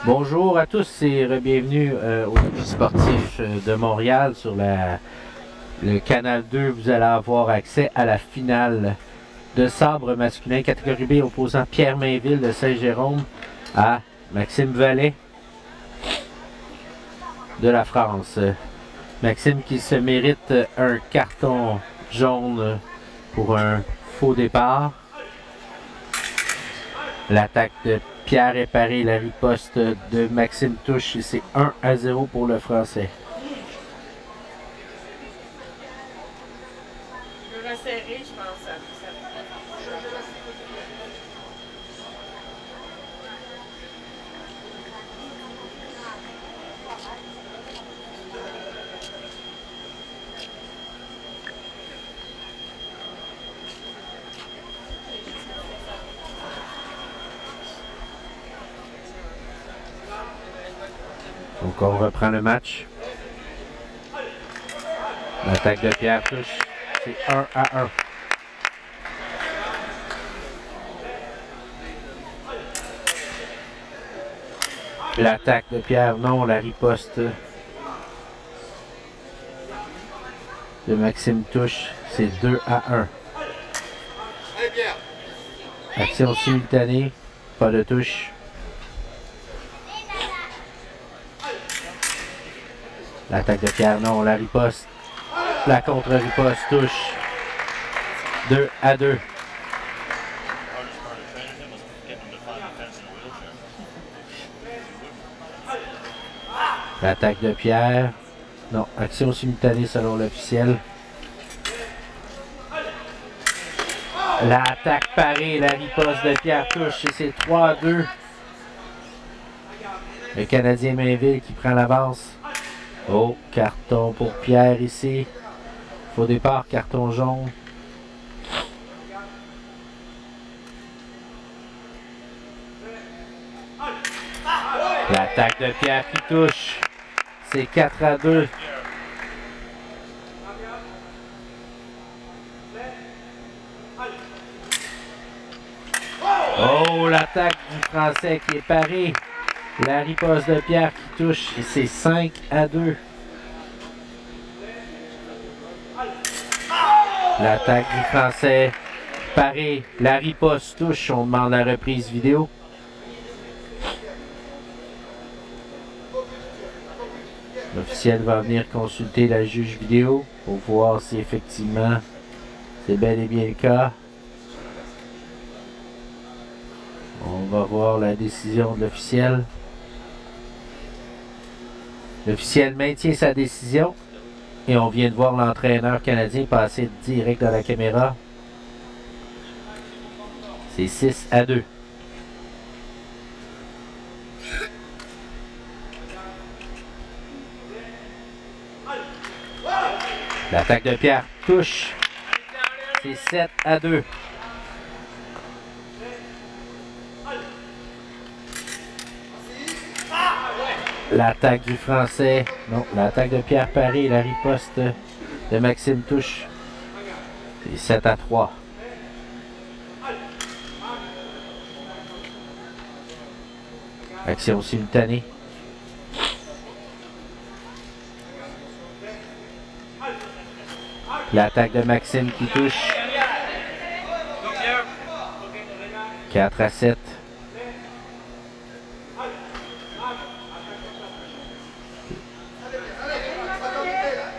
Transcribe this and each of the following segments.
Bonjour à tous et bienvenue au défi sportif de Montréal sur le canal 2. Vous allez avoir accès à la finale de sabre masculin catégorie B opposant Pierre Mainville de Saint-Jérôme à Maxime Vallée de la France. Maxime qui se mérite un carton jaune pour un faux départ. L'attaque de Pierre est parée, la riposte de Maxime touche et c'est 1-0 pour le Français. Je veux resserrer, je pense. Donc on reprend le match. L'attaque de Pierre touche. C'est 1-1. L'attaque de Pierre, non, la riposte de Maxime touche. C'est 2-1. Action simultanée, pas de touche. L'attaque de Pierre, non, la riposte. La contre-riposte touche. 2-2. L'attaque de Pierre. Non, action simultanée selon l'officiel. L'attaque parée, la riposte de Pierre touche et c'est 3-2. Le Canadien Mainville qui prend l'avance. Oh, carton pour Pierre ici. Faux départ, carton jaune. L'attaque de Pierre qui touche. C'est 4-2. Oh, l'attaque du Français qui est parée. La riposte de Pierre qui touche et c'est 5-2. L'attaque du Français parée. La riposte touche. On demande la reprise vidéo. L'officiel va venir consulter la juge vidéo pour voir si effectivement c'est bel et bien le cas. On va voir la décision de l'officiel. L'officiel maintient sa décision et on vient de voir l'entraîneur canadien passer direct dans la caméra. C'est 6-2. L'attaque de Pierre touche. C'est 7-2. L'attaque du Français. Non, l'attaque de Pierre parée. La riposte de Maxime touche. C'est 7-3. Action simultanée. L'attaque de Maxime qui touche. 4-7.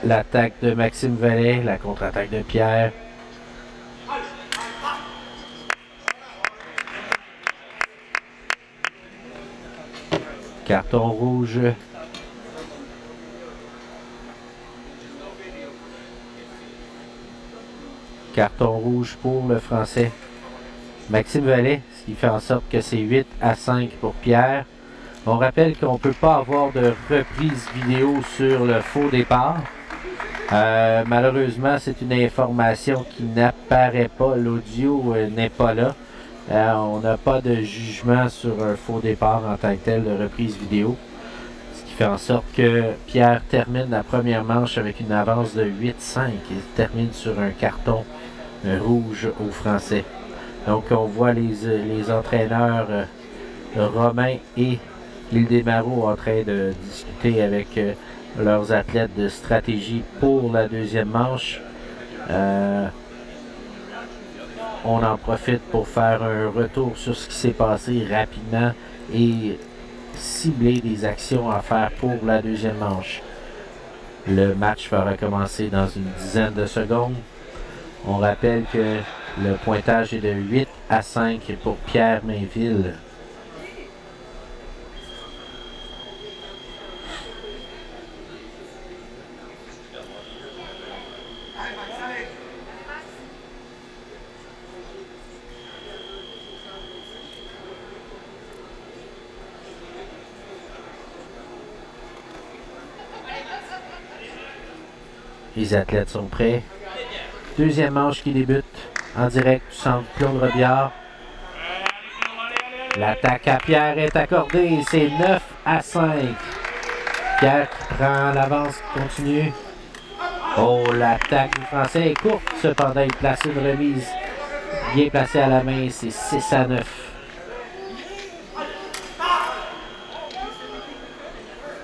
L'attaque de Maxime Vallée, la contre-attaque de Pierre. Carton rouge. Carton rouge pour le Français Maxime Vallée, ce qui fait en sorte que c'est 8-5 pour Pierre. On rappelle qu'on ne peut pas avoir de reprise vidéo sur le faux départ. Malheureusement, c'est une information qui n'apparaît pas. L'audio n'est pas là. On n'a pas de jugement sur un faux départ en tant que tel de reprise vidéo. Ce qui fait en sorte que Pierre termine la première manche avec une avance de 8-5. Il termine sur un carton rouge aux Français. Donc on voit les entraîneurs Romain et Gilles Desmarais en train de discuter avec leurs athlètes de stratégie pour la deuxième manche. On en profite pour faire un retour sur ce qui s'est passé rapidement et cibler des actions à faire pour la deuxième manche. Le match va recommencer dans une dizaine de secondes. On rappelle que le pointage est de 8-5 pour Pierre Mainville. Les athlètes sont prêts. Deuxième manche qui débute en direct du centre Claude Robillard. L'attaque à Pierre est accordée. C'est 9-5. Pierre qui prend l'avance, qui continue. Oh, l'attaque du Français est courte. Cependant, il place une remise bien placée à la main. C'est 6-9.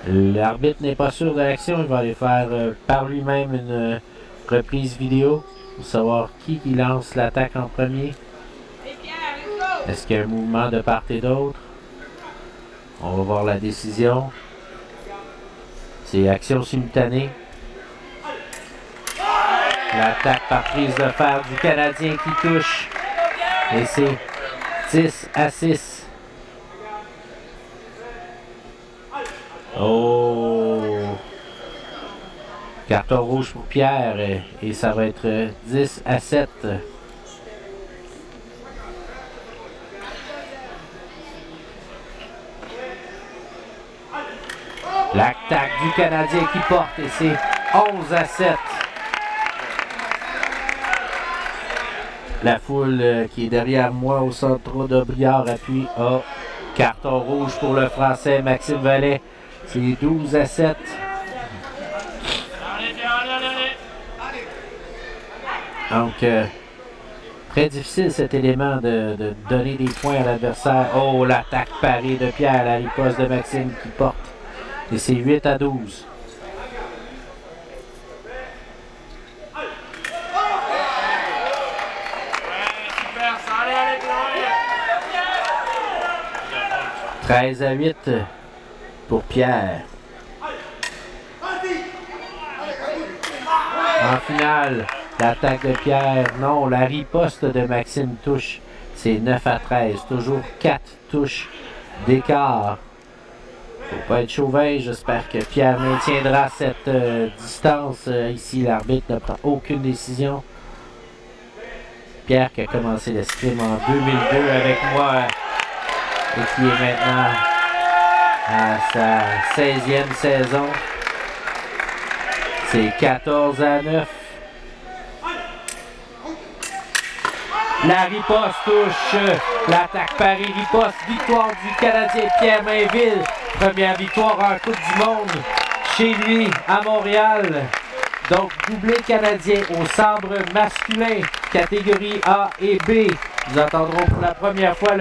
L'arbitre n'est pas sûr de l'action. Il va aller faire par lui-même une reprise vidéo pour savoir qui lance l'attaque en premier. Est-ce qu'il y a un mouvement de part et d'autre? On va voir la décision. C'est action simultanée. L'attaque par prise de fer du Canadien qui touche. Et c'est 10-6. Oh! Carton rouge pour Pierre et ça va être 10-7. L'attaque du Canadien qui porte et c'est 11-7. La foule qui est derrière moi au centre de Briard appuie. Oh, carton rouge pour le Français Maxime Vallet. C'est 12-7. Donc, très difficile cet élément de donner des points à l'adversaire. Oh, l'attaque parée de Pierre, la riposte de Maxime qui porte. Et c'est 8-12. « 13-8 pour Pierre. En finale, l'attaque de Pierre, non, la riposte de Maxime touche. C'est 9-13. Toujours 4 touches d'écart. Faut pas être chauvin, j'espère que Pierre maintiendra cette distance. Ici, l'arbitre ne prend aucune décision. Pierre qui a commencé l'escrime en 2002 avec moi et qui est maintenant à sa 16e saison. C'est 14-9. La riposte touche. L'attaque Paris-riposte. Victoire du Canadien Pierre Mainville. Première victoire en Coupe du Monde chez lui à Montréal. Donc, doublé canadien au sabre masculin, catégorie A et B. Nous entendrons pour la première fois